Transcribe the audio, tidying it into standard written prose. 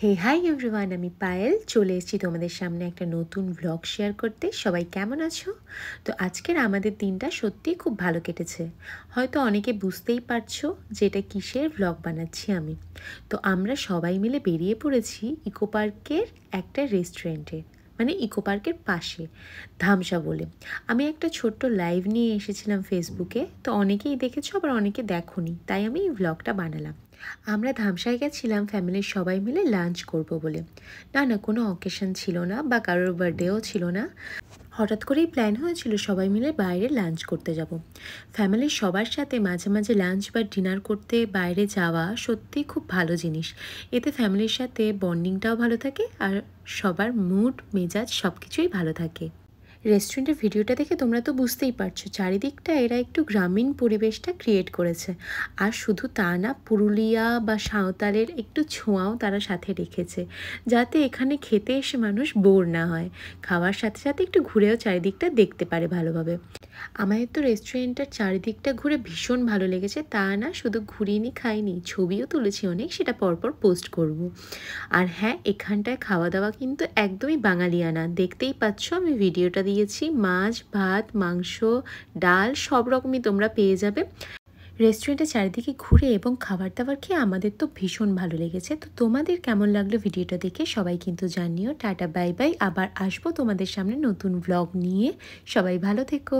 হে hi everyone, আমি পায়েল চলে এসেছি তোমাদের সামনে একটা নতুন ব্লগ শেয়ার করতে। সবাই কেমন আছো? তো আজকের আমাদের দিনটা সত্যিই খুব ভালো কেটেছে। হয়তো অনেকে বুঝতেই পারছো যে এটা কিসের ব্লগ বানাচ্ছি আমি। তো আমরা সবাই মিলে বেরিয়ে পড়েছি ইকো পার্কের একটা রেস্টুরেন্টে, মানে ইকো পার্কের পাশে ধামসা বলে। আমি একটা ছোট্ট লাইভ নিয়ে এসেছিলাম ফেসবুকে, তো অনেকেই দেখেছো আবার অনেকে দেখোনি, তাই আমি এই ব্লগটা বানালাম। আমরা ধামসায় গেছিলাম ফ্যামিলির সবাই মিলে লাঞ্চ করব বলে। না কোনো অকেশন ছিল না বা কারোর বার্থডেও ছিল না, হঠাৎ করেই প্ল্যান হয়েছিল সবাই মিলে বাইরে লাঞ্চ করতে যাব। ফ্যামিলির সবার সাথে মাঝে মাঝে লাঞ্চ বা ডিনার করতে বাইরে যাওয়া সত্যিই খুব ভালো জিনিস। এতে ফ্যামিলির সাথে বন্ডিংটাও ভালো থাকে আর সবার মুড মেজাজ সব কিছুই ভালো থাকে। রেস্টুরেন্টের ভিডিওটা দেখে তোমরা তো বুঝতেই পারছো চারিদিকটা এরা একটু গ্রামীণ পরিবেশটা ক্রিয়েট করেছে। আর শুধু তা না, পুরুলিয়া বা সাঁওতালের একটু ছোঁয়াও তারা সাথে রেখেছে, যাতে এখানে খেতে এসে মানুষ বোর না হয়, খাওয়ার সাথে সাথে একটু ঘুরেও চারিদিকটা দেখতে পারে ভালোভাবে। আমাদের তো রেস্টুরেন্টটার চারিদিকটা ঘুরে ভীষণ ভালো লেগেছে। তা না শুধু ঘুরিনি খাইনি, ছবিও তুলেছি অনেক, সেটা পরপর পোস্ট করব। আর হ্যাঁ, এখানটায় খাওয়া দাওয়া কিন্তু একদমই বাঙালিয়ানা। দেখতেই পাচ্ছ আমি ভিডিওটা দিয়েছি, মাছ ভাত মাংস ডাল সব রকমই তোমরা পেয়ে যাবে। রেস্টুরেন্টের চারিদিকে ঘুরে এবং খাবার দাবার খেয়ে আমাদের তো ভীষণ ভালো লেগেছে। তো তোমাদের কেমন লাগলো ভিডিওটা দেখে সবাই কিন্তু জানিও। টাটা বাই বাই, আবার আসবো তোমাদের সামনে নতুন ব্লগ নিয়ে। সবাই ভালো থেকো।